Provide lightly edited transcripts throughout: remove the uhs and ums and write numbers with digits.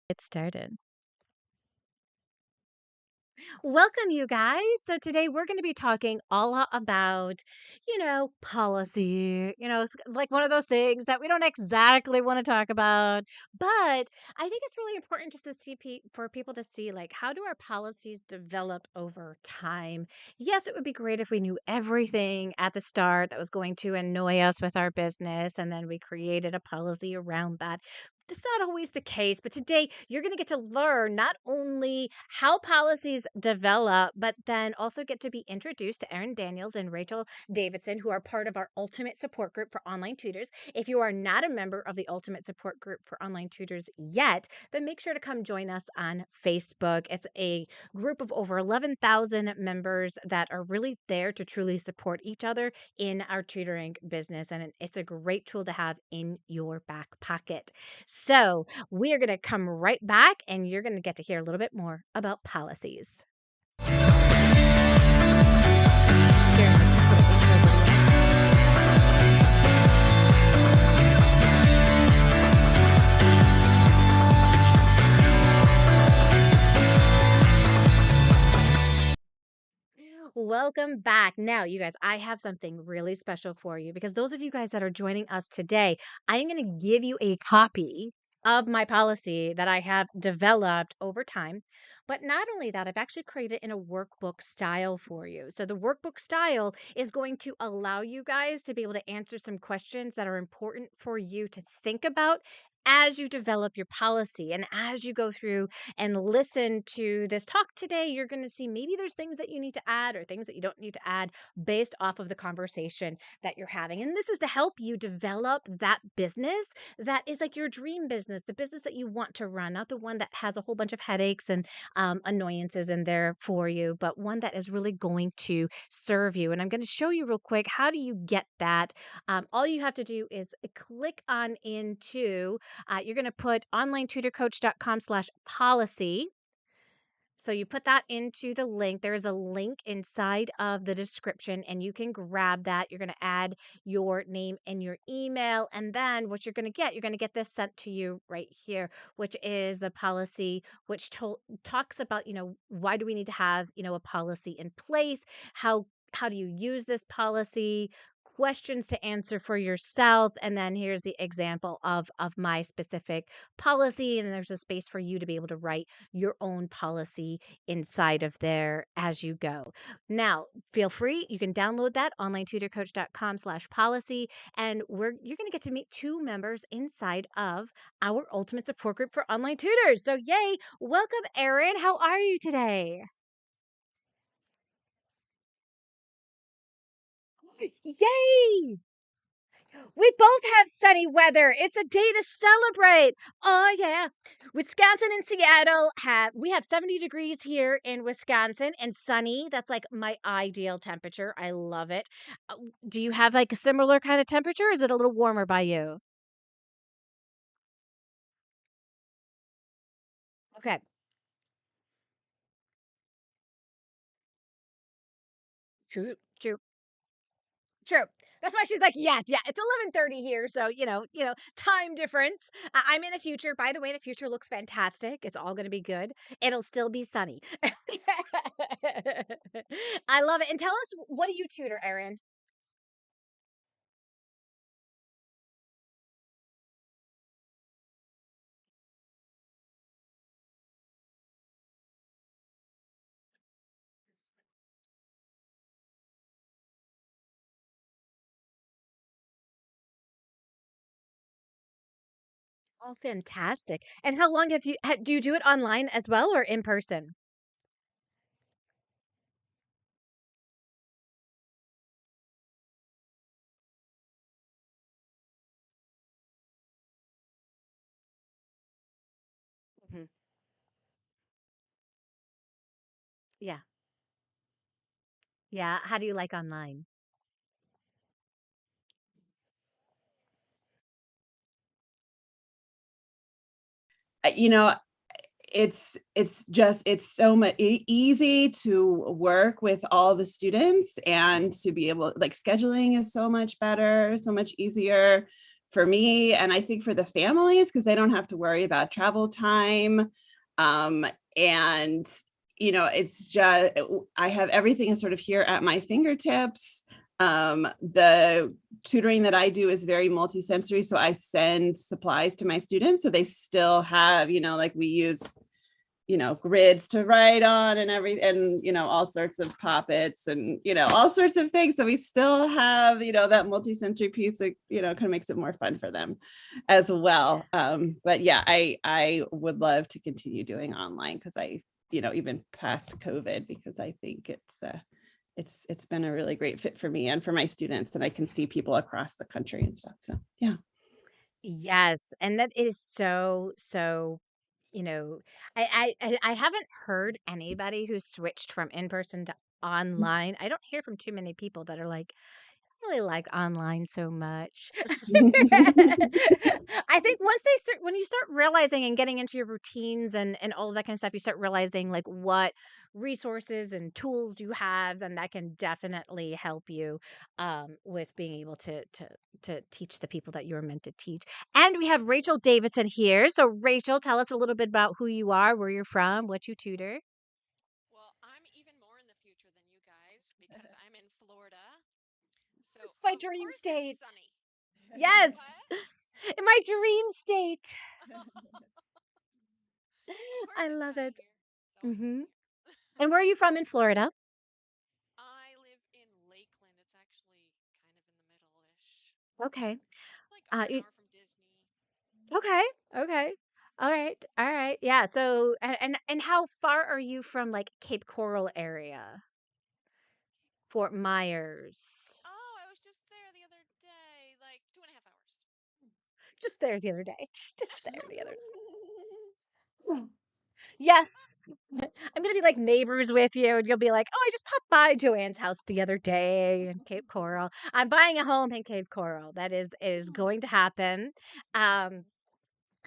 Get started. Welcome, you guys. So, today we're going to be talking about, policy. It's like one of those things that we don't exactly want to talk about. But I think it's really important just to see for people to see, like, how do our policies develop over time? Yes, it would be great if we knew everything at the start that was going to annoy us with our business, and then we created a policy around that. That's not always the case, but today you're going to get to learn not only how policies develop, but then also get to be introduced to Erin Daniels and Rachel Davidson, who are part of our Ultimate Support Group for Online Tutors. If you are not a member of the Ultimate Support Group for Online Tutors yet, then make sure to come join us on Facebook. It's a group of over 11,000 members that are really there to truly support each other in our tutoring business. And it's a great tool to have in your back pocket. So, we are going to come right back and you're going to get to hear a little bit more about policies. Sharing this little intro video. Welcome back. Now, you guys, I have something really special for you because those of you guys that are joining us today, I am going to give you a copy of my policy that I have developed over time. But not only that, I've actually created in a workbook style for you. So the workbook style is going to allow you guys to be able to answer some questions that are important for you to think about as you develop your policy and as you go through and listen to this talk today, you're going to see maybe there's things that you need to add or things that you don't need to add based off of the conversation that you're having. And this is to help you develop that business that is like your dream business, the business that you want to run, not the one that has a whole bunch of headaches and annoyances in there for you, but one that is really going to serve you. And I'm going to show you real quick how do you get that. All you have to do is click on into you're going to put onlinetutorcoach.com/policy. So you put that into the link. There is a link inside of the description, and you can grab that. You're going to add your name and your email. And then what you're going to get this sent to you right here, which is the policy, which talks about, why do we need to have, a policy in place? How do you use this policy? Questions to answer for yourself, and then here's the example of my specific policy, and there's a space for you to be able to write your own policy inside of there as you go. Now, feel free, you can download that onlinetutorcoach.com/policy, and you're going to get to meet two members inside of our ultimate support group for online tutors. So yay, welcome Erin. How are you today? Yay! We both have sunny weather. It's a day to celebrate. Oh yeah. Wisconsin and Seattle we have 70 degrees here in Wisconsin and sunny. That's like my ideal temperature. I love it. Do you have like a similar kind of temperature? Is it a little warmer by you? Okay. True. True. True. That's why she's like, yeah, yeah. It's 11:30 here, so time difference. I'm in the future. By the way, the future looks fantastic. It's all going to be good. It'll still be sunny. I love it. And tell us, what do you tutor, Erin? Oh, fantastic. And how long do you do it online as well or in person? Mhm. Yeah. Yeah. How do you like online? You know, it's so much easy to work with all the students and to be able, like, scheduling is so much better, so much easier. for me, and I think for the families, because they don't have to worry about travel time. Um, and it's just I have everything sort of here at my fingertips. The tutoring that I do is very multisensory, so I send supplies to my students, so they still have, like we use grids to write on and everything, and all sorts of poppets and all sorts of things, so we still have that multi-sensory piece that kind of makes it more fun for them as well. But yeah, I would love to continue doing online, because I even past COVID, because I think it's been a really great fit for me and for my students, and I can see people across the country and stuff, so yeah. Yes, and that is so, you know, I haven't heard anybody who switched from in-person to online. I don't hear from too many people that are like, "I really like online so much." I think once they start when you start realizing and getting into your routines and all of that kind of stuff, you start realizing, like, what resources and tools you have, and that can definitely help you, with being able to teach the people that you're meant to teach. And we have Rachel Davidson here. So, Rachel, tell us a little bit about who you are, where you're from, what you tutor. Well, I'm even more in the future than you guys because I'm in Florida. It's So, my of dream course, it's state. sunny. Yes, What? in my dream state. Of course, I it's love sunny it. here. It's always Mhm. sunny here. And where are you from in Florida? I live in Lakeland. It's actually kind of in the middle ish, Okay. like about an You hour from Disney. okay, okay. All right. Yeah, so and how far are you from, like, Cape Coral area? Cape Fort Coral. Myers? Oh, I was just there the other day, like 2.5 hours. Just there the other day. Just there the other Yes. I'm gonna be like neighbors with you, and you'll be like, "Oh, I just popped by Joanne's house the other day in Cape Coral. I'm buying a home in Cape Coral. That is going to happen." Um,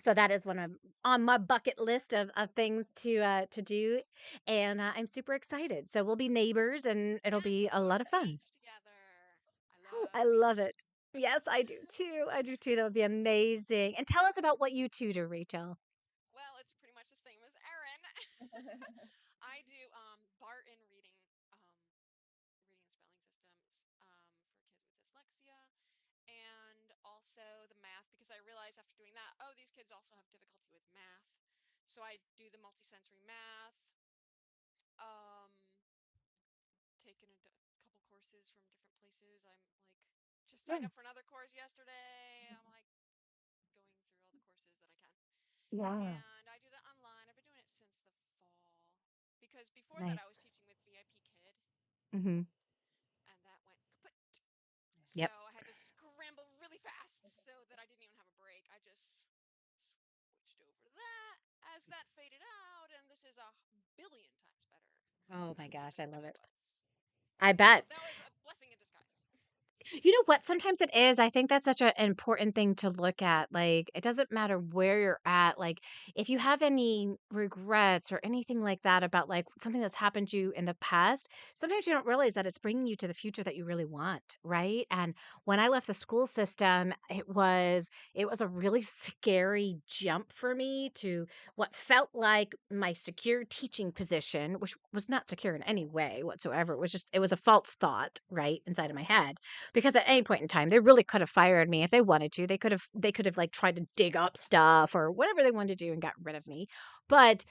so that is one of on my bucket list of things to do, and I'm super excited. So we'll be neighbors, and it'll Yes, be let's a go to lot the of fun. beach together. I love I the love beach. it. Yes, I do too. I do too. That would be amazing. And tell us about what you tutor, Rachel. Well, it's pretty much the same as Erin. I do Barton reading and spelling systems for kids with dyslexia, and also the math, because I realized after doing that, oh, these kids also have difficulty with math. So I do the multisensory math. Um, Taken couple courses from different places. I'm like just Yeah. signed up for another course yesterday. I'm like going through all the courses that I can. Yeah. And I do that online. I've been doing it since the fall. Because before that, I was Nice. teaching with VIP Kid, Mhm. and that went kaput. So Yep. I had to scramble really fast so that I didn't even have a break. I just switched over to that as that faded out, and this is a billion times better Oh my than gosh, I when love it it. was. I So bet. that was a blessing in disguise. You know what? Sometimes it is. I think that's such an important thing to look at. Like, it doesn't matter where you're at. Like, if you have any regrets or anything like that about like something that's happened to you in the past, sometimes you don't realize that it's bringing you to the future that you really want, right? And when I left the school system, it was a really scary jump for me to what felt like my secure teaching position, which was not secure in any way whatsoever. It was a false thought, right, inside of my head because at any point in time they really could have fired me if they wanted to. They could have like tried to dig up stuff or whatever they wanted to do and got rid of me. But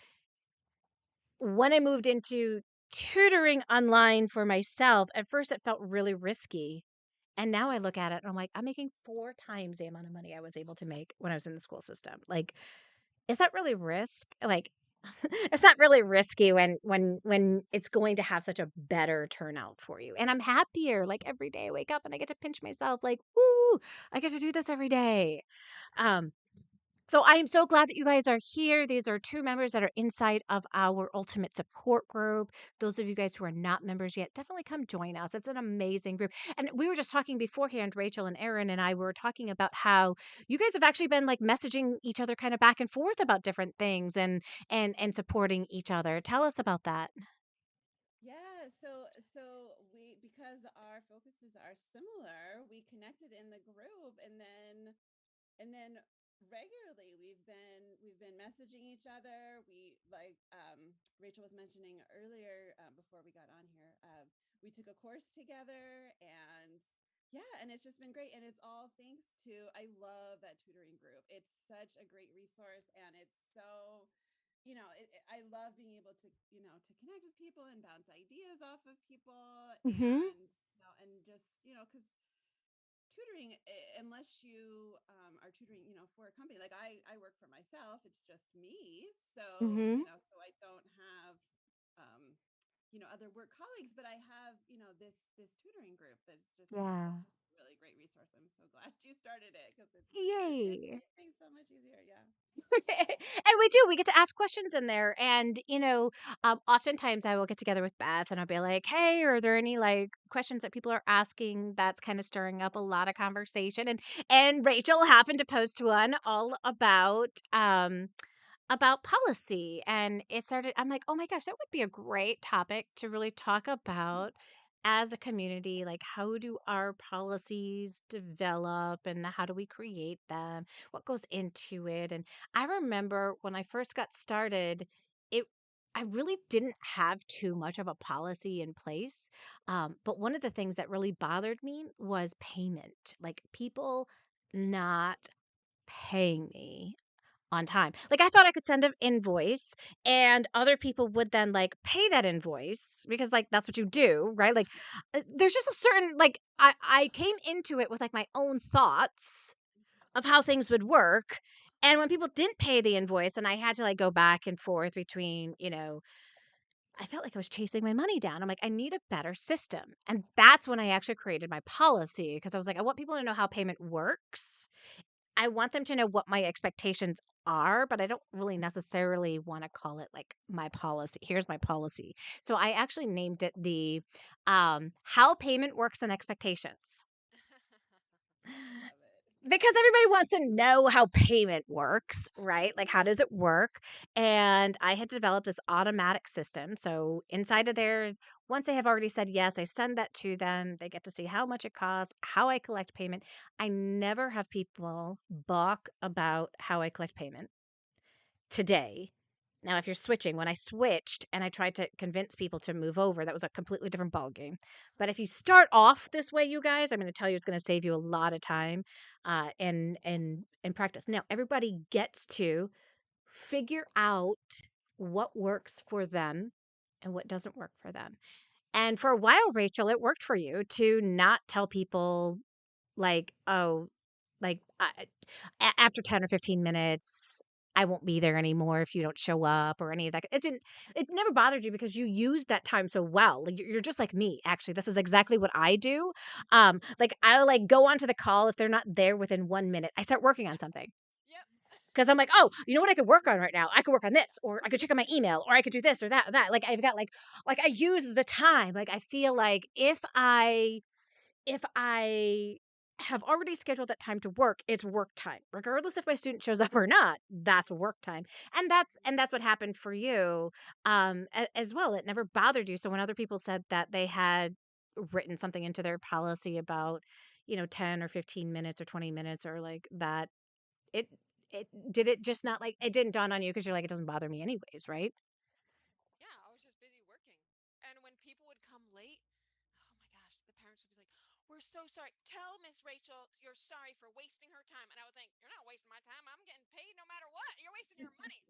when I moved into tutoring online for myself, at first it felt really risky. And now I look at it and I'm like, I'm making 4 times the amount of money I was able to make when I was in the school system. Like, is that really risk? Like, it's not really risky when it's going to have such a better turnout for you. And I'm happier. Like every day I wake up and I get to pinch myself like, "Woo, I get to do this every day." Um so I am so glad that you guys are here. These are 2 members that are inside of our ultimate support group. Those of you guys who are not members yet, definitely come join us. It's an amazing group. And we were just talking beforehand, Rachel and Erin and I were talking about how you guys have actually been like messaging each other kind of back and forth about different things and supporting each other. Tell us about that. Yeah, so we, because our focuses are similar, we connected in the group, and then And then regularly we've been messaging each other. We like Rachel was mentioning earlier before we got on here. We took a course together, and yeah, and it's just been great. And it's all thanks to, I love that tutoring group. It's such a great resource, and it's so, I love being able to, to connect with people and bounce ideas off of people, Mhm. and just, because tutoring, unless you are tutoring, for a company, like I work for myself, it's just me. So, Mhm. so I don't have, um, other work colleagues, but I have, this tutoring group that's just, Yeah. it's just a really great resource. I'm so glad you started it because it's Yay. made things so much easier. Yeah. And we do. We get to ask questions in there, and oftentimes I will get together with Beth, and I'll be like, "Hey, are there any like questions that people are asking that's kind of stirring up a lot of conversation?" And Rachel happened to post one all about policy, and it started. I'm like, oh my gosh, that would be a great topic to really talk about as a community. Like, how do our policies develop, and how do we create them? What goes into it? And I remember when I first got started, it I really didn't have too much of a policy in place. But one of the things that really bothered me was payment, like people not paying me on time. Like, I thought I could send an invoice and other people would then, like, pay that invoice because, like, that's what you do, right? Like, there's just a certain, like, I came into it with, like, my own thoughts of how things would work, and when people didn't pay the invoice and I had to, like, go back and forth between, I felt like I was chasing my money down. I'm like, "I need a better system." And that's when I actually created my policy because I was like, "I want people to know how payment works. I want them to know what my expectations are, but I don't really necessarily wanna call it, like, my policy. Here's my policy." So I actually named it the, How Payment Works and Expectations. I love it. Because everybody wants to know how payment works, right? Like, how does it work? And I had developed this automatic system. So inside of there, once they have already said yes, I send that to them. They get to see how much it costs, how I collect payment. I never have people balk about how I collect payment today. Now, if you're switching, when I switched and I tried to convince people to move over, that was a completely different ballgame. But if you start off this way, you guys, I'm going to tell you, it's going to save you a lot of time and practice. Now, everybody gets to figure out what works for them and what doesn't work for them. And for a while, Rachel, it worked for you to not tell people like, "Oh, like, after 10 or 15 minutes, I won't be there anymore if you don't show up," or any of that. It never bothered you because you used that time so well. Like, you're just like me, actually. This is exactly what I do. Like, I'll, like, go onto the call if they're not there within 1 minute. I start working on something Yep. because 'cause I'm like, "Oh, you know what I could work on right now? I could work on this, or I could check on my email, or I could do this or that or that." Like, I've got, like, I use the time. Like, I feel like if I have already scheduled that time to work, it's work time. Regardless if my student shows up or not, that's work time. And that's what happened for you as well. It never bothered you. So when other people said that they had written something into their policy about, 10 or 15 minutes or 20 minutes or like that, it it just not like it didn't dawn on you because you're like, it doesn't bother me anyways, right? Yeah, I was just busy working. And when people would come late, oh my gosh, the parents would be like, "We're so sorry. Tell Miss Rachel you're sorry for wasting her time." And I would think, "You're not wasting my time. I'm getting paid no matter what. You're wasting your money."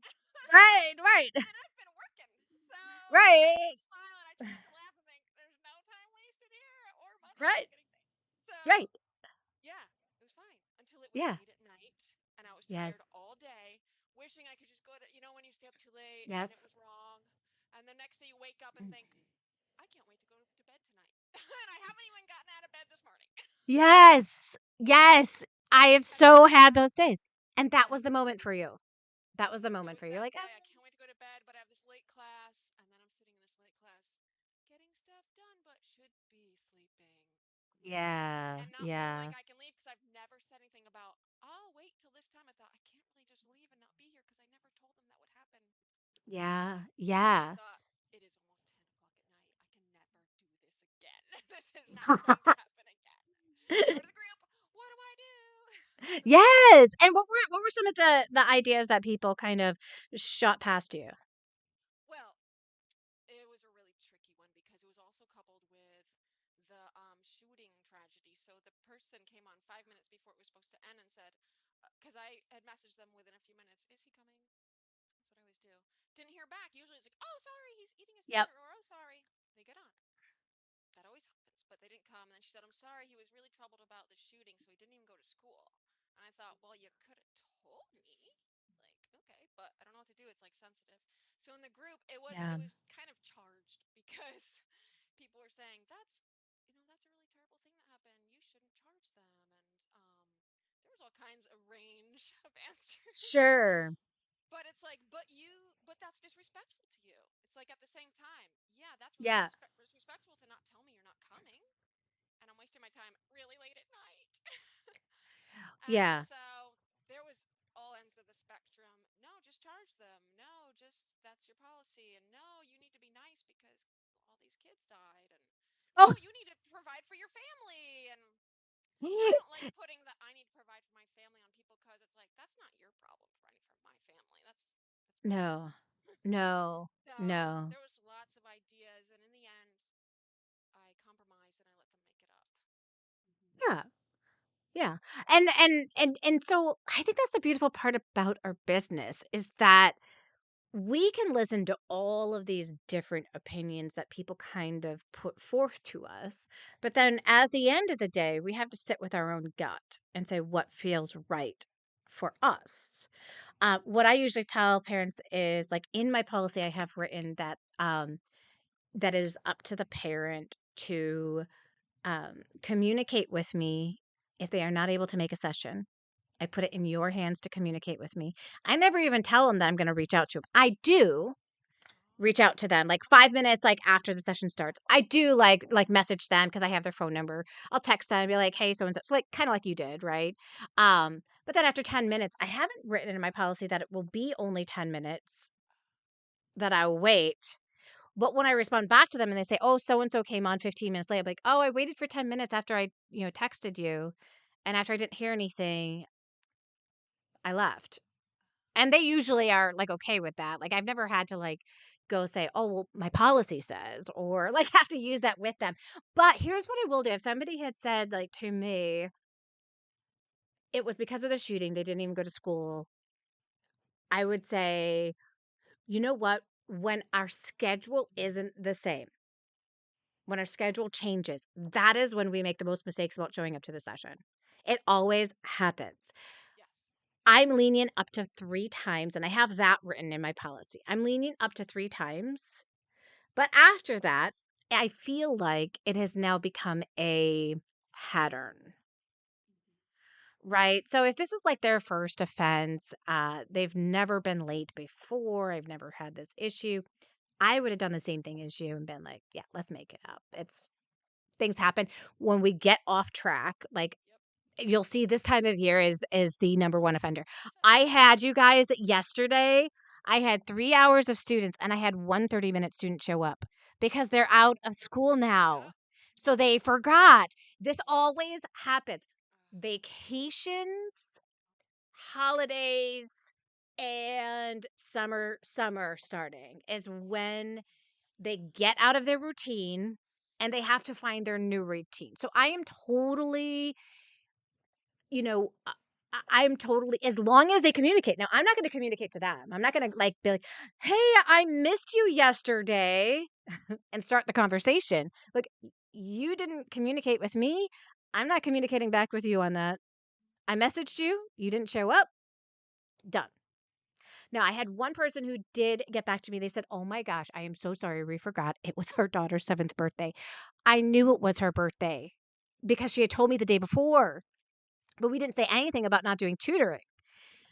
Right, right, And I've been working. So I right, just smile and I try not to laugh and think, "There's no time wasted here or money. I'm right, getting paid." So right. yeah, it was fine until it was Yeah. late at night and I was tired Yes. all day, wishing I could just go to, when you stay up too late and it Yes. was wrong. And the next day you wake up and think, I can't wait to go to bed tonight. And I haven't even gotten out of bed this morning. Yes. Yes. I have And so had those days. And that was yeah, the moment for you. That was the it moment was for you. You're that like, day. I can't wait to go to bed, but I have this late class. And then I'm sitting in this late class getting stuff done, but should be sleeping. yeah, And not feeling like yeah, I can leave because I've never said anything about, I'll wait till this time. I thought, I can't really just leave and not be here because I never told them that would happen. yeah, And I yeah. thought, it is almost 10 o'clock at night. I can never do this again. This is not going to happen again. Go to the group. What do I do? Yes, and what were some of the ideas that people kind of shot past you? Well, it was a really tricky one because it was also coupled with the shooting tragedy. So the person came on 5 minutes before it was supposed to end and said, because I had messaged them within a few minutes, is he coming? That's what I always do. Didn't hear back. Usually it's like, oh, sorry, he's eating his Yep. dinner, or oh, sorry. They get on. That always happens, but they didn't come. And then she said, I'm sorry, he was really troubled about the shooting, so he didn't even go to school. And I thought, well, you could have told me. Like, okay, but I don't know what to do. It's like sensitive. So in the group, it Yeah. was kind of charged because people were saying that's a really terrible thing that happened. You shouldn't charge them, and there was all kinds of range of answers. Sure. But it's like, but that's disrespectful to you. It's like at the same time, yeah, that's really Yeah. disrespectful to not tell me you're not coming, and I'm wasting my time really late at night. And Yeah. so there was all ends of the spectrum. No, just charge them. No, just that's your policy. And no, you need to be nice because all these kids died. And no, Oh. you need to provide for your family. And I don't like putting the I need to provide for my family on people because it's like that's not your problem providing for my family. That's mine. No. No. So No. there was lots of ideas, and in the end, I compromised and I let them make it up. Yeah. Yeah. And so I think that's the beautiful part about our business is that we can listen to all of these different opinions that people kind of put forth to us. But then at the end of the day, we have to sit with our own gut and say what feels right for us. What I usually tell parents is like in my policy, I have written that that it is up to the parent to communicate with me if they are not able to make a session. I put it in your hands to communicate with me. I never even tell them that I'm going to reach out to them. I do reach out to them like 5 minutes like after the session starts. I do like message them because I have their phone number. I'll text them and be like, "Hey, so and so." Like kind of like you did, right? But then after 10 minutes, I haven't written in my policy that it will be only 10 minutes that I will wait. But when I respond back to them and they say, "Oh, so and so came on 15 minutes late." I'm like, "Oh, I waited for 10 minutes after I texted you, and after I didn't hear anything, I left." And they usually are, like, okay with that. Like, I've never had to, like, go say, "Oh, well, my policy says," or, like, have to use that with them. But here's what I will do. If somebody had said, like, to me, it was because of the shooting, they didn't even go to school, I would say, "You know what? When our schedule isn't the same, when our schedule changes, that is when we make the most mistakes about showing up to the session." It always happens. Yes. I'm lenient up to 3 times, and I have that written in my policy. I'm lenient up to 3 times, but after that, I feel like it has now become a pattern, right? So if this is like their first offense, they've never been late before, I've never had this issue, I would have done the same thing as you and been like, "Yeah, let's make it up." It's things happen. When we get off track, like Yep. you'll see this time of year is the number one offender. I had you guys yesterday, I had 3 hours of students, and I had one 30-minute student show up because they're out of school now. Yep. So they forgot. This always happens. Vacations, holidays, and summer starting is when they get out of their routine and they have to find their new routine. So I am totally you know, I'm totally as long as they communicate. Now, I'm not gonna communicate to them. I'm not gonna, like, be like, "Hey, I missed you yesterday," and start the conversation. Like, you didn't communicate with me. I'm not communicating back with you on that. I messaged you. You didn't show up. Done. Now, I had one person who did get back to me. They said, "Oh my gosh, I am so sorry. We forgot. It was her daughter's 7th birthday." I knew it was her birthday because she had told me the day before, but we didn't say anything about not doing tutoring.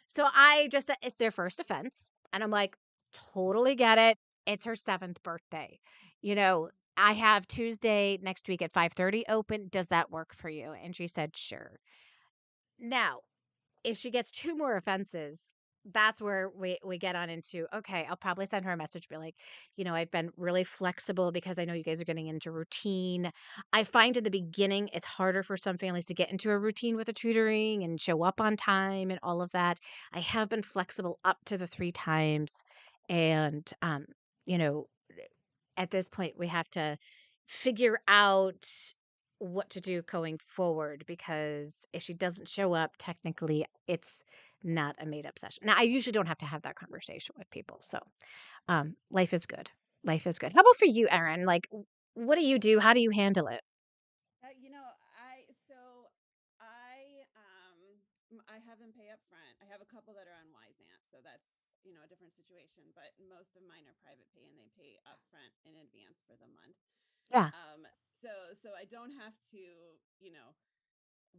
So I just said, "It's their first offense." And I'm like, "Totally get it. It's her 7th birthday. You know, I have Tuesday next week at 5:30 open. Does that work for you?" And she said, "Sure." Now, if she gets 2 more offenses, that's where we get on into, okay, I'll probably send her a message, be like, I've been really flexible because I know you guys are getting into routine. I find in the beginning it's harder for some families to get into a routine with a tutoring and show up on time and all of that. I have been flexible up to the 3 times. And you know, at this point we have to figure out what to do going forward, because if she doesn't show up, technically it's not a made up session. Now, I usually don't have to have that conversation with people. So, life is good. Life is good. How about for you, Erin? Like, what do you do? How do you handle it? You know, I have them pay up front. I have a couple that are on Wisant, so that's a different situation. But most of mine are private pay, and they pay up front in advance for the month. Yeah. Um, so I don't have to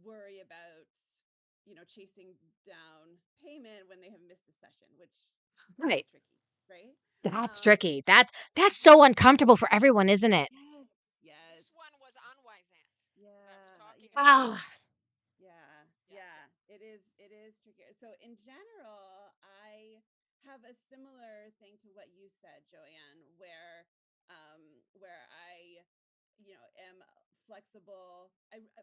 worry about chasing down payment when they have missed a session, which can be Right. tricky, right? That's Um, tricky. That's so uncomfortable for everyone, isn't it? yes, yes, This one was on Wysant that I was yeah, talking about. Oh, yeah, Yeah. yeah. It is tricky. So in general, I have a similar thing to what you said, Joanne, where I, am flexible.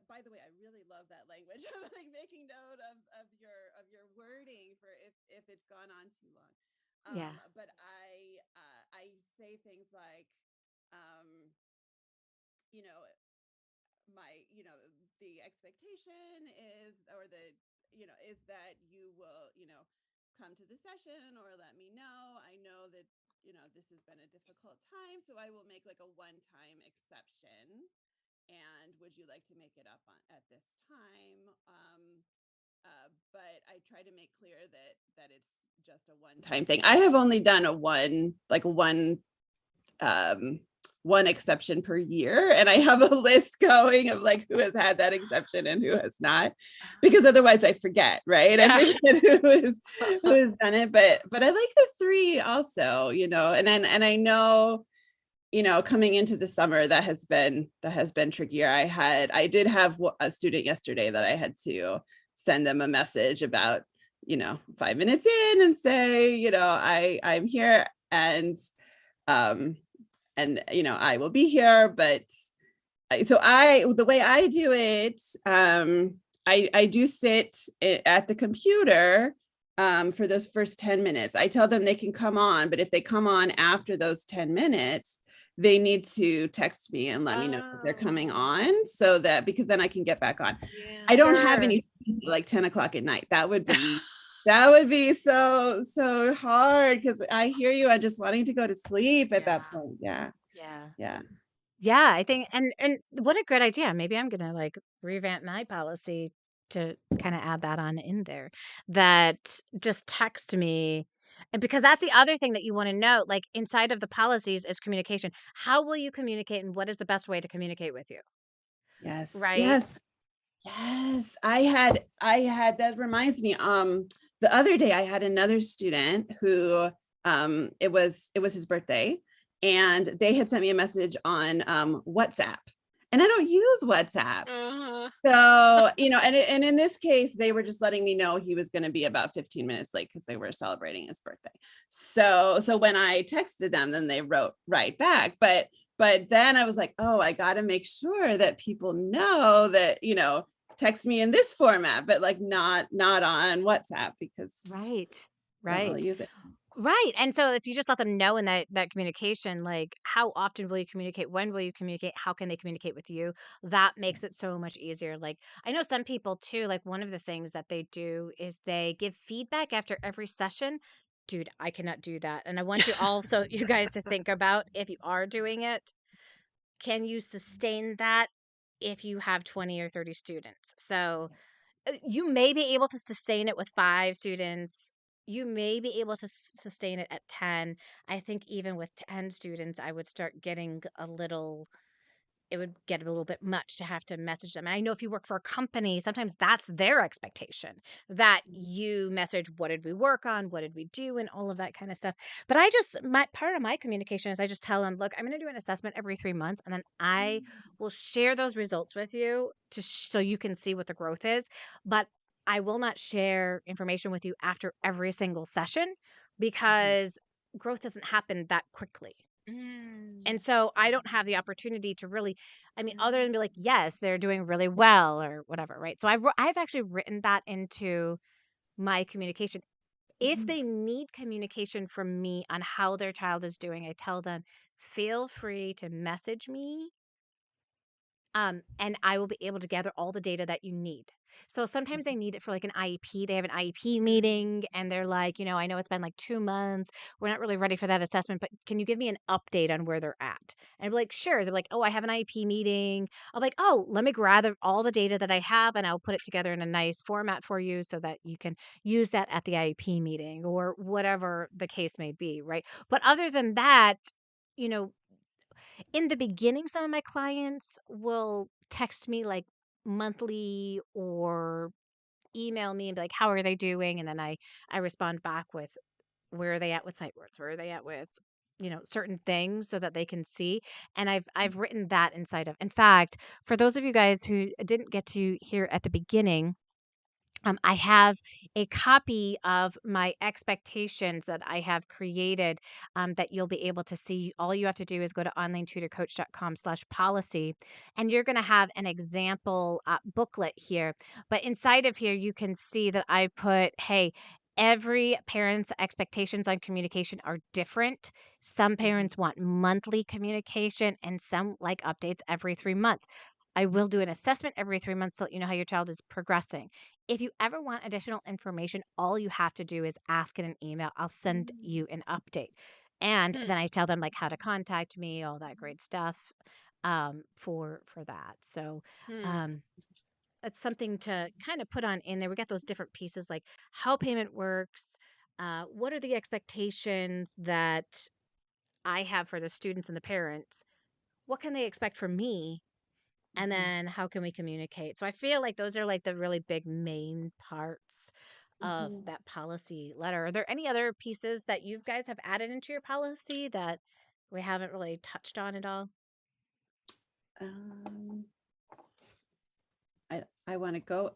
By the way, I really love that language. I'm like making note of your wording for if it's gone on too long. yeah. But I say things like, um, you know, my the expectation is, or the is that you will come to the session or let me know. I know that this has been a difficult time, so I will make like a one time exception, and would you like to make it up at this time? But I try to make clear that it's just a one time thing. I have only done a um, one exception per year. And I have a list going of like who has had that exception and who has not, because otherwise I forget, right? I Yeah. forget who has done it. But I like the three also, and I know, coming into the summer that has been trickier. I did have a student yesterday that I had to send them a message about 5 minutes in and say, I'm here, um I will be here. But the way I do it, I do sit at the computer for those first 10 minutes. I tell them they can come on, but if they come on after those 10 minutes, they need to text me and let me know that they're coming Oh, on, so that, because then I can get back on. I yeah. don't have Sure. any like 10 o'clock at night. That would be so hard, because I hear you. I'm just wanting to go to sleep at that Yeah. point. Yeah. Yeah. Yeah. Yeah, I think, and what a good idea. Maybe I'm gonna like revamp my policy to kind of add that on in there. That just text me. And because that's the other thing that you want to know, like inside of the policies is communication. How will you communicate and what is the best way to communicate with you? Yes. Right? Yes. Yes. I had that reminds me, the other day I had another student who, it was his birthday, and they had sent me a message on WhatsApp. And I don't use WhatsApp. Uh-huh. So, and in this case, they were just letting me know he was going to be about 15 minutes late because they were celebrating his birthday. So when I texted them, then they wrote right back. But then I was like, oh, I got to make sure that people know that, text me in this format, but like not on WhatsApp, because Right. I don't Right. really use it. Right. And so if you just let them know in that communication, like how often will you communicate? When will you communicate? How can they communicate with you? That makes it so much easier. Like I know some people too, like one of the things that they do is they give feedback after every session. Dude, I cannot do that. And I want you also you guys to think about, if you are doing it, can you sustain that if you have 20 or 30 students? So you may be able to sustain it with 5 students. You may be able to sustain it at 10. I think even with 10 students, I would start getting a little it would get a little bit much to have to message them. And I know if you work for a company, sometimes that's their expectation, that you message, what did we work on? What did we do? And all of that kind of stuff. But my part of my communication is I just tell them, look, I'm going to do an assessment every 3 months, and then I will share those results with you so you can see what the growth is. But I will not share information with you after every single session Mhm. because growth doesn't happen that quickly. And so Mm. I don't have the opportunity to really, I mean, other than be like, Mm. yes, they're doing really well or whatever, right? So I've actually written that into my communication. If Mhm. they need communication from me on how their child is doing, I tell them, feel free to message me, and I will be able to gather all the data that you need. So sometimes they need it for like an IEP. They have an IEP meeting and they're like, I know it's been like 2 months. We're not really ready for that assessment, but can you give me an update on where they're at? And I'd be like, sure. They're like, oh, I have an IEP meeting. I'm like, oh, let me gather all the data that I have and I'll put it together in a nice format for you so that you can use that at the IEP meeting or whatever the case may be. Right. But other than that, you know, in the beginning, some of my clients will text me like monthly or email me and be like, "How are they doing?" And then I respond back with where are they at with sight words, where are they at with certain things so that they can see. And I've written that inside of. In fact, for those of you guys who didn't get to hear at the beginning, I have a copy of my expectations that I have created that you'll be able to see. All you have to do is go to onlinetutorcoach.com/policy, and you're going to have an example booklet here. But inside of here, you can see that I put, hey, every parent's expectations on communication are different. Some Mhm. parents want monthly communication, and some like updates every 3 months. I will do an assessment every 3 months to let you know how your child is progressing. If you ever want additional information, all you have to do is ask in an email. I'll send you an update. And Hmm. then I tell them like how to contact me, all that great stuff for that. So Hmm. um it's something to kind of put on in there. We got those different pieces like how payment works, what are the expectations that I have for the students and the parents? What can they expect from me? And Mhm. then how can we communicate? So I feel like those are like the really big main parts of Mhm. that policy letter. Are there any other pieces that you guys have added into your policy that we haven't really touched on at all? Um, I want to go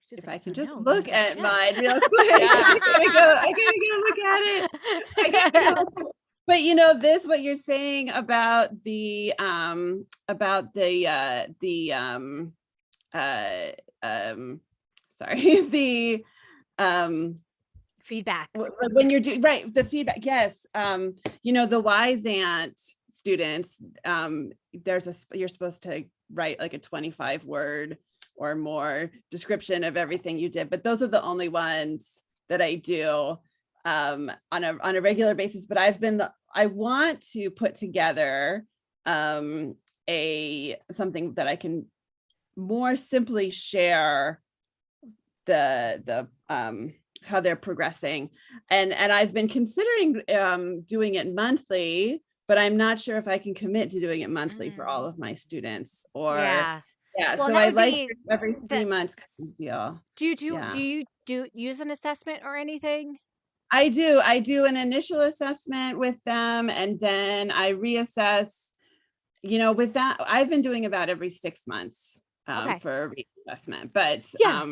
She's if like, I I can don't just know. Let me look go at check. mine real quick. Yeah. I gotta go look at it. I gotta go look at it. But this, what you're saying about uh sorry, the um Feedback. when you're doing right, the feedback, yes. The wise ant students, you're supposed to write like a 25 word or more description of everything you did, but those are the only ones that I do on a regular basis. But I want to put together a something that I can more simply share the how they're progressing, and I've been considering doing it monthly, but I'm not sure if I can commit to doing it monthly for all Mm. of my students, or Yeah. yeah, Well, and so that I would like be every the 3 months kind of deal. do Yeah, you do use an assessment or anything? I do an initial assessment with them, and then I reassess. With that, I've been doing about every 6 months Okay. for a reassessment, but Yeah.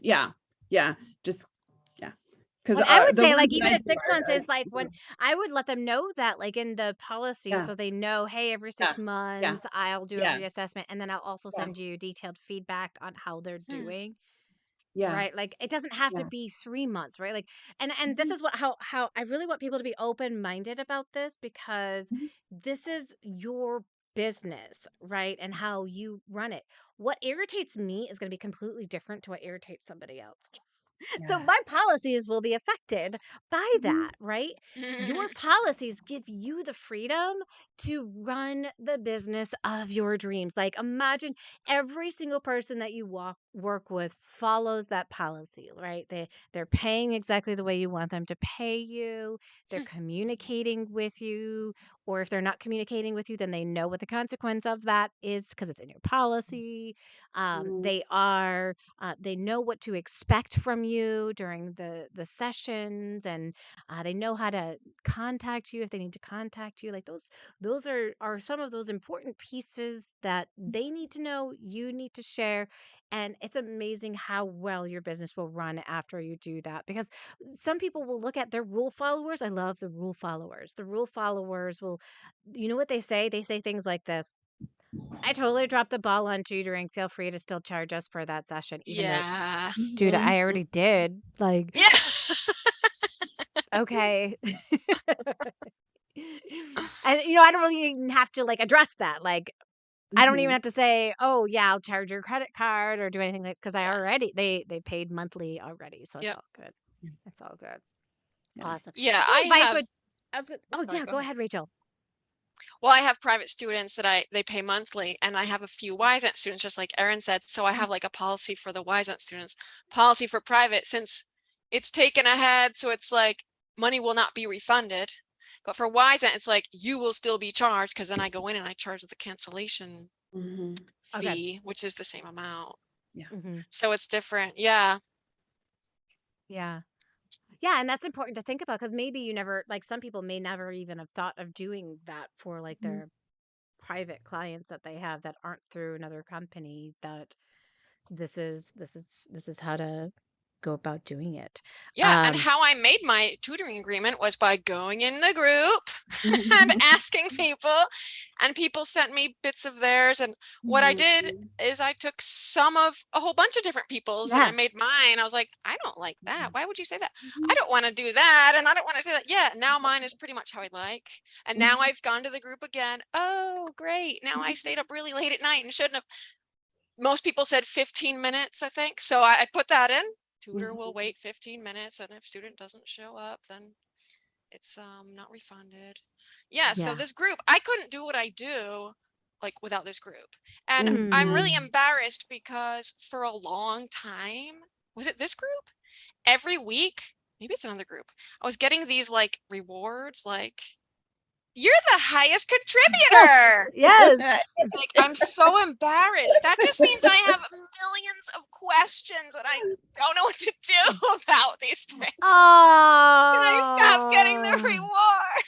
yeah, yeah, just yeah, because And I would the say, ones like, that even I if do 6 months are is, like, when I would let them know that, like, in the policy yeah, so they know, "Hey, every yeah, 6 yeah, months, I'll do a yeah, reassessment, and then I'll also yeah, send you detailed feedback on how they're Hmm. doing." yeah, Right? Like, it doesn't have to yeah. be 3 months, right? Like and this Mhm, is what how I really want people to be open-minded about this because mhm. this is your business, right? And how you run it. What irritates me is gonna be completely different to what irritates somebody else. So Yeah. my policies will be affected by Mhm, that, right? Your policies give you the freedom to run the business of your dreams. Like imagine every single person that you work with follows that policy, right? They're paying exactly the way you want them to pay you. They're communicating with you, or if they're not communicating with you, then they know what the consequence of that is because it's in your policy. mhm, They know what to expect from you during the sessions, and they know how to contact you if they need to contact you. Like those are some of those important pieces that they need to know, you need to share, And it's amazing how well your business will run after you do that, because some people will look at their rule followers. I love the rule followers. The rule followers will, you know what they say? They say things like this: I totally dropped the ball on tutoring. Feel free to still charge us for that session, even though, Yeah. dude, Mhm. I already did. Like, Yeah. okay. And, I don't really even have to like address that. Like, I don't even Mhm. have to say, "Oh, yeah, I'll charge your credit card," or do anything like, because I Yeah. already they paid monthly already, so it's Yep. all good. It's all good. Yeah. Awesome. Yeah, What I advice have would I was gonna oh, sorry, yeah, go go ahead. ahead, Rachel. Well, I have private students that they pay monthly, and I have a few Wisent students, just like Erin said. So I have like a policy for the Wisent students, policy for private, since it's taken ahead. So it's like money will not be refunded. But for Wisent, it's like you will still be charged, because then I go in and I charge the cancellation Mhm. Okay. fee, which is the same amount. Yeah. Mhm. So it's different. Yeah. Yeah. Yeah, and that's important to think about, because maybe you never, like, some people may never even have thought of doing that for like Mhm. their private clients that they have that aren't through another company, that this is how to go about doing it. Yeah, and Um, how I made my tutoring agreement was by going in the group and Mhm. asking people, and people sent me bits of theirs. And what I did Mhm. is I took some of a whole bunch of different people's and I yeah. made mine. I was like, I don't like that. Mhm. Why would you say that? I Mhm. don't want to do that. And I don't want to say that. Yeah, now mine is pretty much how I like. And now Mhm. I've gone to the group again. Oh, great. Now I stayed up really late at night and shouldn't have. Most people said 15 minutes, I think. So I put that in. Tutor will Mhm. wait 15 minutes, and if student doesn't show up, then it's not refunded. Yeah, so Yeah. this group, I couldn't do what I do like without this group. And I'm really Mm. Mhm. embarrassed because for a long time, was it this group? Every week, maybe it's another group, I was getting these like rewards, like you're the highest Yes. contributor. Yes. Like, I'm so embarrassed. That just means I have millions of questions and I don't know what to do about these things. Can I stop getting the Oh. reward?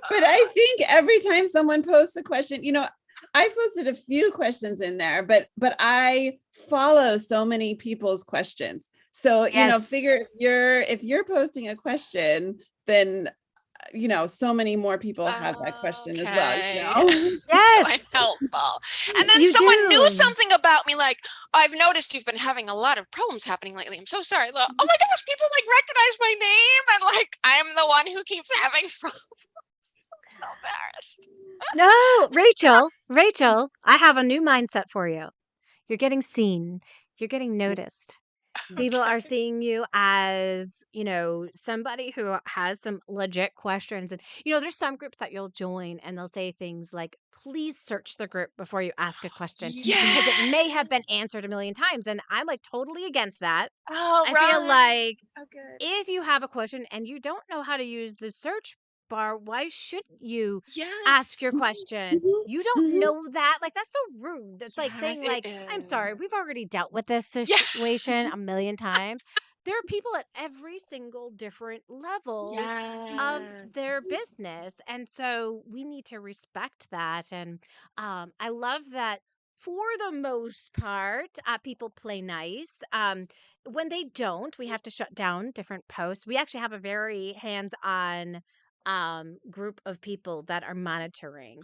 But I think every time someone posts a question, I posted a few questions in there, but I follow so many people's questions. So, Yes. figure if you're posting a question, then so many more people have that question as well, Okay. So I'm Yes. helpful. And then You someone knew do. something about me, like, I've noticed you've been having a lot of problems happening lately. I'm so sorry. Oh my gosh, people like recognize my name, and like I'm the one who keeps having problems. I'm so embarrassed. No, Rachel, I have a new mindset for you. You're getting seen. You're getting noticed. People Okay. are seeing you as, somebody who has some legit questions. And, there's some groups that you'll join and they'll say things like, please search the group before you ask a question, because it Yeah. may have been answered a million times. And I'm like totally against that. Oh, I feel right. like Oh, good. if you have a question and you don't know how to use the search bar, why shouldn't you ask your Yes. question? Mhm. You don't Mhm. know that? Like, that's so rude. That's like Yes, saying, it like, I'm sorry, we've is. already dealt with this Yeah. situation a million times. There are people at every single different level of their Yes. business. And so we need to respect that. And I love that for the most part, people play nice. When they don't, we have to shut down different posts. We actually have a very hands-on group of people that are monitoring.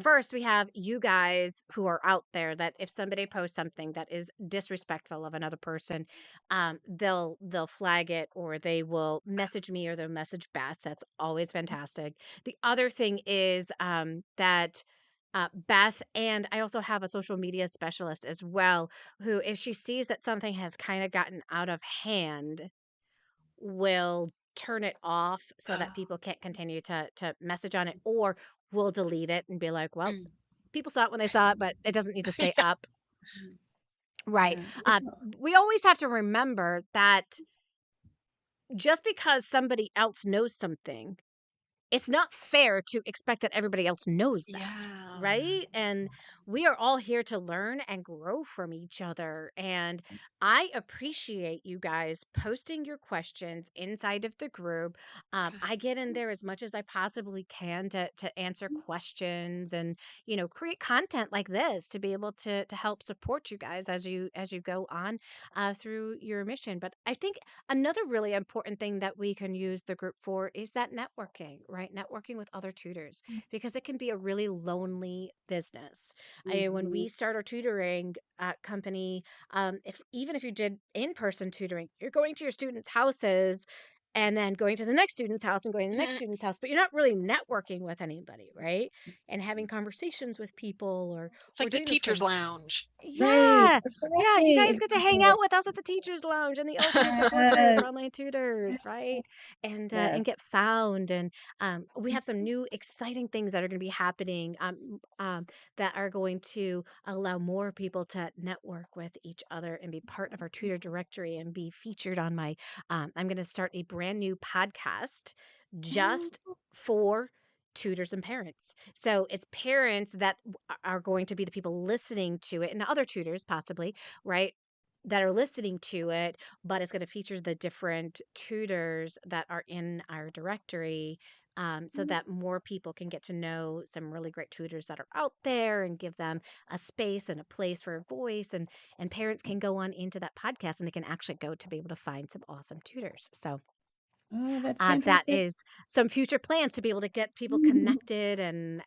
First, we have you guys who are out there that if somebody posts something that is disrespectful of another person, they'll flag it, or they will message me, or they'll message Beth. That's always fantastic. The other thing is that Beth, and I also have a social media specialist as well, who, if she sees that something has kind of gotten out of hand, will turn it off so that Oh. people can't continue to message on it, or will delete it and be like, well, Mm. people saw it when they saw it, but it doesn't need to stay Yeah. up. Right. Yeah. We always have to remember that just because somebody else knows something, it's not fair to expect that everybody else knows that, Yeah. right? And we are all here to learn and grow from each other. And I appreciate you guys posting your questions inside of the group. Okay. I get in there as much as I possibly can to answer questions and, create content like this to be able to help support you guys as you go on through your mission. But I think another really important thing that we can use the group for is that networking, right? Networking with other tutors, because it can be a really lonely business. When Mhm. we start our tutoring company, if even if you did in-person tutoring, you're going to your students' houses and then going to the next student's house and going to the next student's house, but you're not really networking with anybody, right? And having conversations with people It's or like the doing those teacher's things. lounge. Right. Yeah. Yeah, you Exactly. guys get to hang Exactly. out with us at the teachers lounge and the ultimate support group Yes. for online tutors, right? Yes. And get found. And we have some new exciting things that are going to be happening that are going to allow more people to network with each other and be part of our tutor directory and be featured on my. I'm going to start a brand new podcast just for tutors and parents. So it's parents that are going to be the people listening to it, and other tutors possibly, right? That are listening to it, but it's going to feature the different tutors that are in our directory, so that more people can get to know some really great tutors that are out there and give them a space and a place for a voice, and parents can go on into that podcast and they can actually go to be able to find some awesome tutors. So Oh, that's that fantastic. is some future plans to be able to get people connected and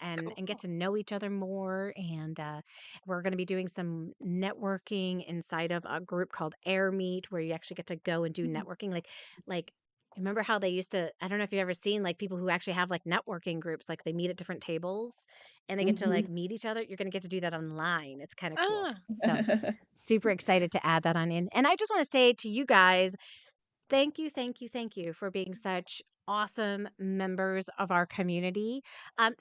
get Cool. to know each other more. And we're going to be doing some networking inside of a group called Air Meet, where you actually get to go and do networking. Like remember how they used to? I don't know if you've ever seen like people who actually have like networking groups, like they meet at different tables and they get to like Mhm. meet each other. You're going to get to do that online. It's kind of cool. Ah, So super excited to add that on in. And I just want to say to you guys, thank you, thank you, thank you for being such awesome members of our community.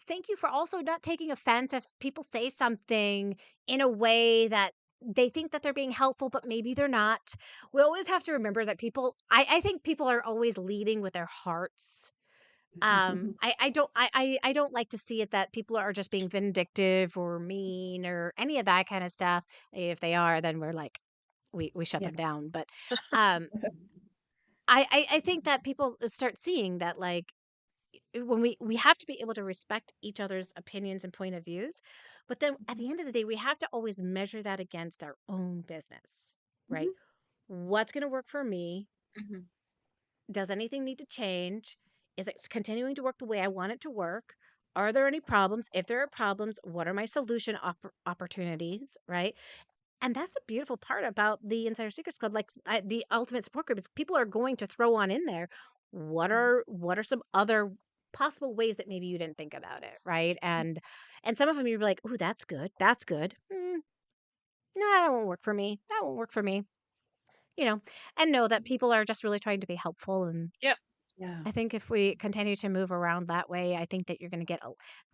Thank you for also not taking offense if people say something in a way that they think that they're being helpful, but maybe they're not. We always have to remember that I think people are always leading with their hearts. I don't like to see it that people are just being vindictive or mean or any of that kind of stuff. If they are, then we're like, we shut Yeah. them down. But um, I think that people start seeing that like when we have to be able to respect each other's opinions and point of views, but then at the end of the day we have to always measure that against our own business, right? Mhm. What's going to work for me? mhm. Does anything need to change? Is it continuing to work the way I want it to work? Are there any problems? If there are problems, what are my solution opportunities, right? And that's a beautiful part about the Insider Secrets Club, like the Ultimate Support Group, is people are going to throw on in there. What are some other possible ways that maybe you didn't think about it, right? And some of them you're like, "Ooh, that's good. That's good. No, that won't work for me. That won't work for me." You know, and know that people are just really trying to be helpful. And Yep. Yeah. I think if we continue to move around that way, I think that you're going to get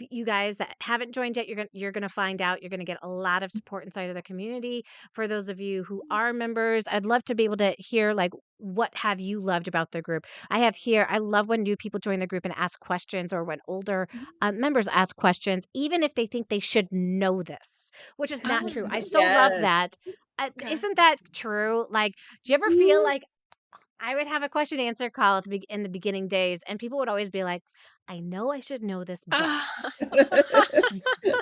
you guys that haven't joined yet. You're going to find out. You're going to get a lot of support inside of the community. For those of you who are members, I'd love to be able to hear like what have you loved about the group. I have here. I love when new people join the group and ask questions, or when older members ask questions, even if they think they should know this, which is not Ah, true. I so love Yes. that. okay. Isn't that true? Like, do you ever feel Mhm. like I would have a question answer call at in the beginning days, and people would always be like, "I know I should know this, but." Ah,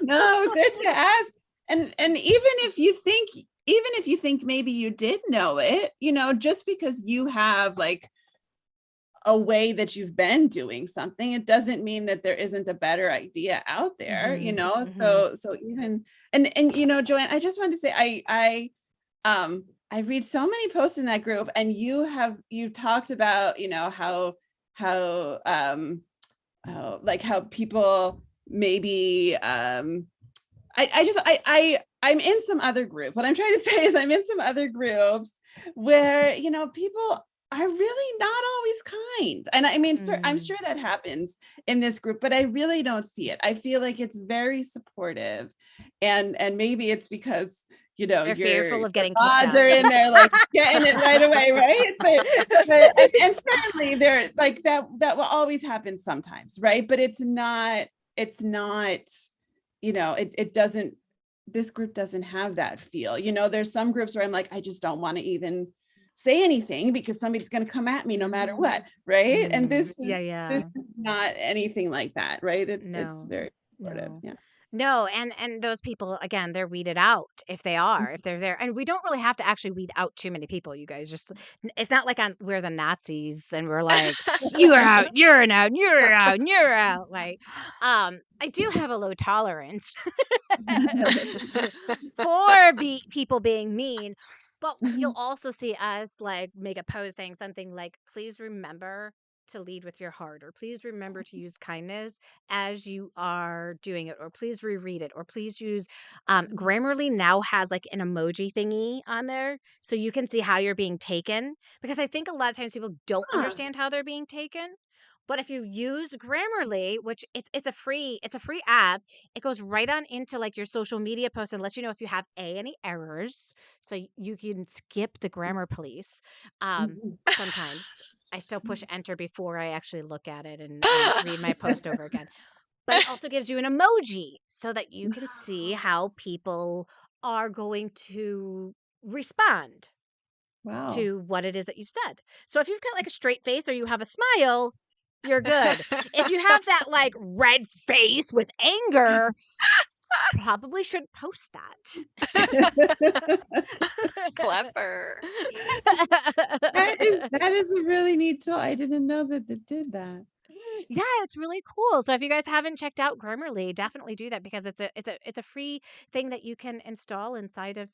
No, good to ask. And even if you think maybe you did know it, just because you have like a way that you've been doing something, it doesn't mean that there isn't a better idea out there, Mhm, mhm. so even and Joanne, I just wanted to say I read so many posts in that group, and you talked about, how like how people maybe I'm in some other group. What I'm trying to say is I'm in some other groups where, people are really not always kind. And I mean, I'm Mm, sure that happens in this group, but I really don't see it. I feel like it's very supportive. And maybe it's because, They're fearful of your getting kicked mods out. are in there like getting it right away, right? And certainly they're like that will always happen sometimes, right? But it's not, it doesn't, this group doesn't have that feel. There's some groups where I'm like, I just don't want to even say anything because somebody's going to come at me no matter what, right? And this Yeah. is not anything like that, right? It's No. very supportive. No. Yeah. No, and those people, again, they're weeded out if they're there. And we don't really have to actually weed out too many people, you guys. Just it's not like we're the Nazis and we're like, you are out, you're an out, you're out, you're out. Like, I do have a low tolerance for people being mean, but you'll also see us like make a post saying something like, please remember to lead with your heart, or please remember to use kindness as you are doing it, or please reread it, or please use Grammarly now has like an emoji thingy on there so you can see how you're being taken, because I think a lot of times people don't Huh. understand how they're being taken. But if you use Grammarly, which it's a free app, it goes right on into like your social media posts and lets you know if you have any errors, so you can skip the grammar police. Mhm. Sometimes I still push enter before I actually look at it and read my post over again. But it also gives you an emoji so that you can see how people are going to respond Wow. to what it is that you've said. So if you've got like a straight face or you have a smile, you're good. If you have that like red face with anger, probably shouldn't post that. Clever. That is a really neat tool. I didn't know that it did that. Yeah, it's really cool. So if you guys haven't checked out Grammarly, definitely do that, because it's a free thing that you can install inside of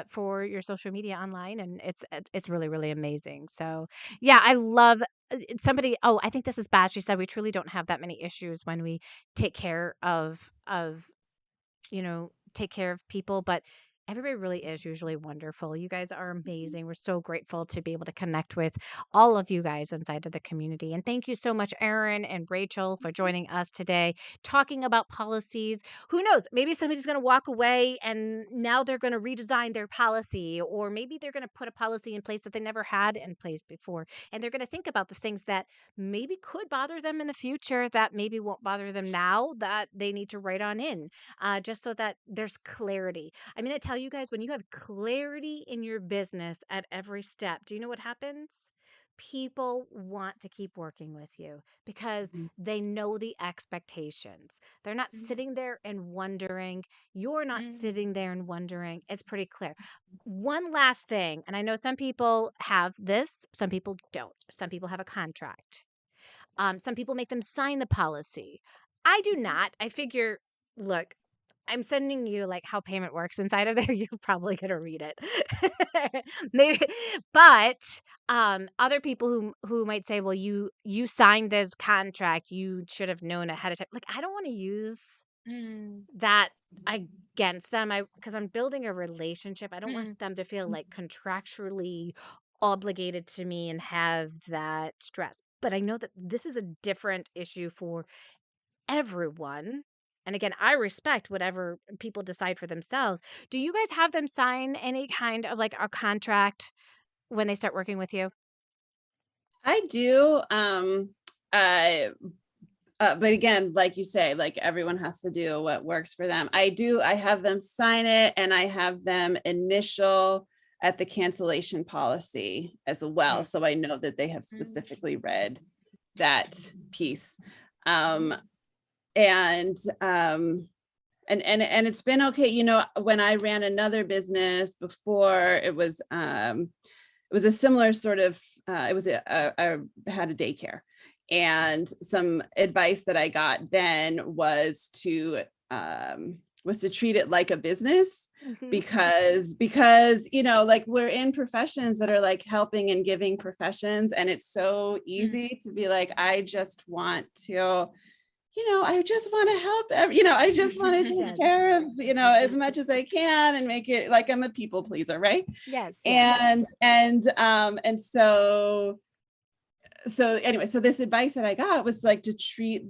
for your social media online, and it's really really amazing. So yeah, I love somebody. Oh, I think this is bad. She said we truly don't have that many issues when we take care of take care of people, but everybody really is usually wonderful. You guys are amazing. We're so grateful to be able to connect with all of you guys inside of the community. And thank you so much, Erin and Rachel, for joining us today, talking about policies. Who knows? Maybe somebody's going to walk away and now they're going to redesign their policy, or maybe they're going to put a policy in place that they never had in place before. And they're going to think about the things that maybe could bother them in the future, that maybe won't bother them now, that they need to write on in, just so that there's clarity. I'm going to tell you guys, when you have clarity in your business at every step, do you know what happens? People want to keep working with you because Mhm. they know the expectations. They're not sitting there and wondering. You're not sitting there and wondering. It's pretty clear. One last thing, and I know some people have this, some people don't. Some people have a contract. Some people make them sign the policy. I do not. I figure, look, I'm sending you like how payment works inside of there. You're probably gonna read it, maybe. But other people who might say, well, you signed this contract, you should have known ahead of time. Like, I don't want to use Mm, that against them. Because I'm building a relationship. I don't want mm, them to feel like contractually obligated to me and have that stress. But I know that this is a different issue for everyone. And again, I respect whatever people decide for themselves. Do you guys have them sign any kind of like a contract when they start working with you? I do. Uh, but again, like you say, like everyone has to do what works for them. I have them sign it, and I have them initial at the cancellation policy as well. Mm. So I know that they have specifically read that piece. Um, and and it's been okay. When I ran another business before, it was a similar sort of it was I had a daycare, and some advice that I got then was to treat it like a business, because like we're in professions that are like helping and giving professions, and it's so easy to be like, I just want to help. I just want to take Yes. care of, as much as I can, and make it like I'm a people pleaser, right? Yes. Yes. And anyway, so this advice that I got was like to treat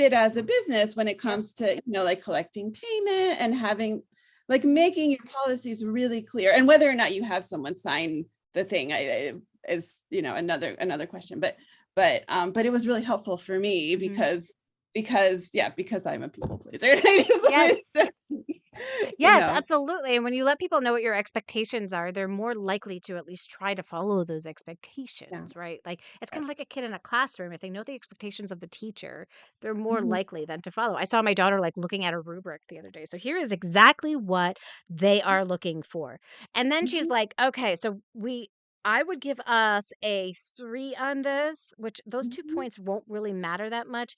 it as a business when it Yep. comes to, like collecting payment and having like making your policies really clear, and whether or not you have someone sign the thing is, another question. But it was really helpful for me Mhm. because I'm a people pleaser. I just Yes. always say, you Yes, know, absolutely, and when you let people know what your expectations are, they're more likely to at least try to follow those yeah. expectations, right? Like, it's kinda like a kid in a classroom, if they know the expectations of the teacher, they're more Mhm, likely than to follow. I saw my daughter, like, looking at a rubric the other day, so here is exactly what they are looking for, and then she's mhm, like, "Okay, so I would give us a 3 on this," which those 2 mhm, points won't really matter that much.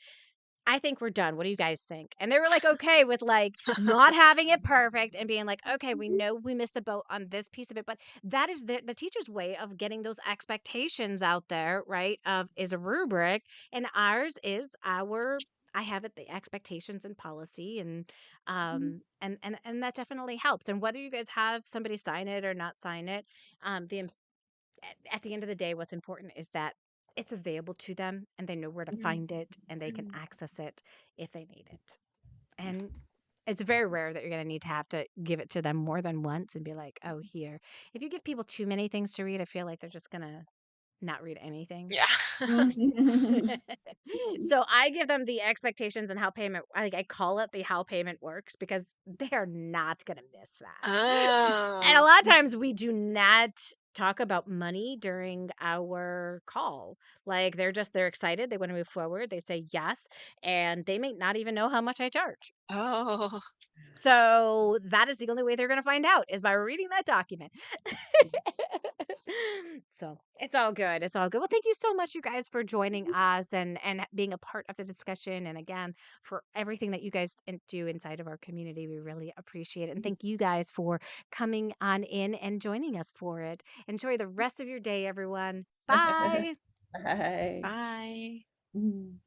I think we're done. What do you guys think? And they were like, okay with like not having it perfect and being like, okay, we mhm, know we missed the boat on this piece of it, but that is the teacher's way of getting those expectations out there, right? Of is a rubric, and ours is our. I have it the expectations and policy, and mhm, that definitely helps. And whether you guys have somebody sign it or not sign it, the at the end of the day, what's important is that it's available to them and they know where to mhm, find it and they can mhm. access it if they need it. And it's very rare that you're going to need to have to give it to them more than once and be like, oh, here. If you give people too many things to read, I feel like they're just going to not read anything. Yeah. So I give them the expectations and how payment I call it the how payment works because they are not going to miss that. And a Oh. lot of times we do not talk about money during our call. Like they're excited, they want to move forward, they say yes, and they may not even know how much I charge. Oh. So that is the only way they're going to find out is by reading that document. So it's all good. It's all good. Well, thank you so much, you guys, for joining us and being a part of the discussion. And again, for everything that you guys do inside of our community, we really appreciate it. And thank you guys for coming on in and joining us for it. Enjoy the rest of your day, everyone. Bye. Bye. Bye. Mhm.